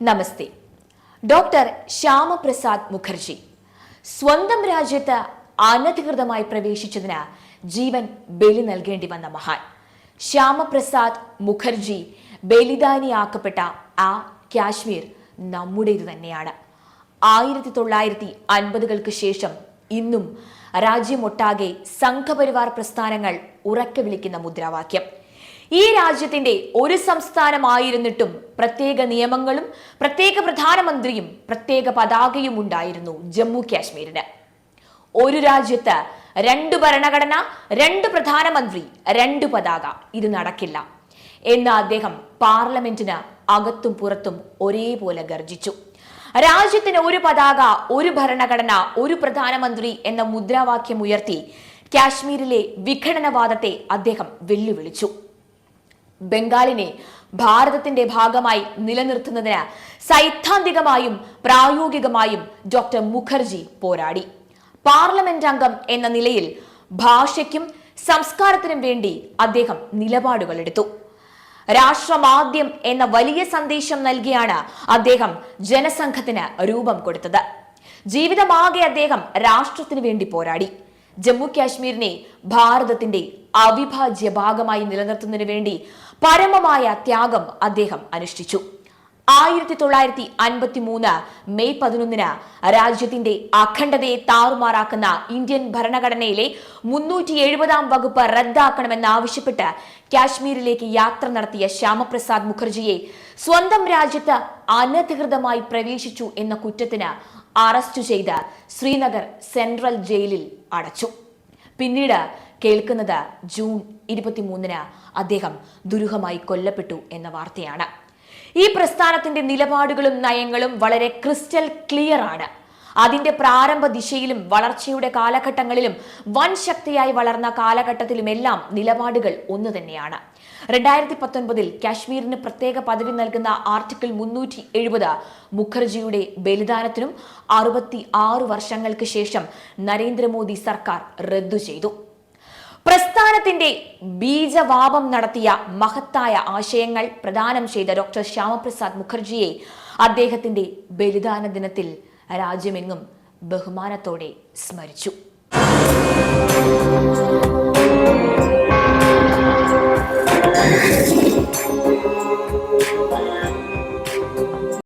നമസ്തേ. Doctor Shyamaprasad Mukherjee സ്വന്തം രാജ്യത്ത് അനധികൃതമായി പ്രവേശിച്ചതിന് ജീവൻ ബലി നൽകേണ്ടി വന്ന മഹാൻ. ശ്യാമപ്രസാദ് മുഖർജി ബലിദാനിയാക്കപ്പെട്ട ആ കാശ്മീർ നമ്മുടേത് തന്നെയാണ്. 1950-കൾക്ക് ശേഷം ഇന്നും രാജ്യമൊട്ടാകെ സംഘപരിവാർ പ്രസ്ഥാനങ്ങൾ ഉറക്കെ വിളിക്കുന്ന മുദ്രാവാക്യം. ഈ രാജ്യത്തിന്റെ ഒരു സംസ്ഥാനമായിരുന്നിട്ടും പ്രത്യേക നിയമങ്ങളും പ്രത്യേക പ്രധാനമന്ത്രിയും പ്രത്യേക പതാകയും ഉണ്ടായിരുന്നു ജമ്മു കാശ്മീരിന്. ഒരു രാജ്യത്ത് 2 ഭരണഘടന, 2 പ്രധാനമന്ത്രി, 2 പതാക, ഇത് നടക്കില്ല എന്ന് അദ്ദേഹം പാർലമെന്റിന് അകത്തും പുറത്തും ഒരേപോലെ ഗർജിച്ചു. രാജ്യത്തിന് ഒരു പതാക, ഒരു ഭരണഘടന, ഒരു പ്രധാനമന്ത്രി എന്ന മുദ്രാവാക്യം ഉയർത്തി കാശ്മീരിലെ വിഘടനവാദത്തെ അദ്ദേഹം വെല്ലുവിളിച്ചു. ബംഗാളിനെ ഭാരതത്തിന്റെ ഭാഗമായി നിലനിർത്തുന്നതിന് സൈദ്ധാന്തികമായും പ്രായോഗികമായും ഡോക്ടർ മുഖർജി പോരാടി. പാർലമെന്റ് അംഗം എന്ന നിലയിൽ ഭാഷയ്ക്കും സംസ്കാരത്തിനും വേണ്ടി അദ്ദേഹം നിലപാടുകൾ എടുത്തു. രാഷ്ട്രമാദ്യം എന്ന വലിയ സന്ദേശം നൽകിയാണ് അദ്ദേഹം ജനസംഘത്തിന് രൂപം കൊടുത്തത്. ജീവിതമാകെ അദ്ദേഹം രാഷ്ട്രത്തിനു വേണ്ടി പോരാടി. ജമ്മു കാശ്മീരിനെ ഭാരതത്തിന്റെ അവിഭാജ്യ ഭാഗമായി നിലനിർത്തുന്നതിന് വേണ്ടി പരമമായ ത്യാഗം അദ്ദേഹം അനുഷ്ഠിച്ചു. 1953 മെയ് 11 രാജ്യത്തിന്റെ അഖണ്ഡതയെ താറുമാറാക്കുന്ന ഇന്ത്യൻ ഭരണഘടനയിലെ 370-ാം വകുപ്പ് റദ്ദാക്കണമെന്നാവശ്യപ്പെട്ട് കാശ്മീരിലേക്ക് യാത്ര നടത്തിയ ശ്യാമപ്രസാദ് മുഖർജിയെ സ്വന്തം രാജ്യത്ത് അനധികൃതമായി പ്രവേശിച്ചു എന്ന കുറ്റത്തിന് അറസ്റ്റ് ചെയ്ത് ശ്രീനഗർ സെൻട്രൽ ജയിലിൽ അടച്ചു. പിന്നീട് കേൾക്കുന്നത് ജൂൺ 23 അദ്ദേഹം ദുരൂഹമായി കൊല്ലപ്പെട്ടു എന്ന വാർത്തയാണ്. ഈ പ്രസ്ഥാനത്തിന്റെ നിലപാടുകളും നയങ്ങളും വളരെ ക്രിസ്റ്റൽ ക്ലിയർ ആണ്. അതിന്റെ പ്രാരംഭ ദിശയിലും വളർച്ചയുടെ കാലഘട്ടങ്ങളിലും വൻ ശക്തിയായി വളർന്ന കാലഘട്ടത്തിലുമെല്ലാം നിലപാടുകൾ ഒന്നു തന്നെയാണ്. 2019 കാശ്മീരിന് പ്രത്യേക പദവി നൽകുന്ന ആർട്ടിക്കിൾ 370 മുഖർജിയുടെ ബലിദാനത്തിനും 66 വർഷങ്ങൾക്ക് ശേഷം നരേന്ദ്രമോദി സർക്കാർ റദ്ദു ചെയ്തു. പ്രസ്ഥാനത്തിന്റെ ബീജവാപം നടത്തിയ മഹത്തായ ആശയങ്ങൾ പ്രദാനം ചെയ്ത ഡോക്ടർ ശ്യാമപ്രസാദ് മുഖർജിയെ അദ്ദേഹത്തിന്റെ ബലിദാന ദിനത്തിൽ രാജ്യമെങ്ങും ബഹുമാനത്തോടെ സ്മരിച്ചു.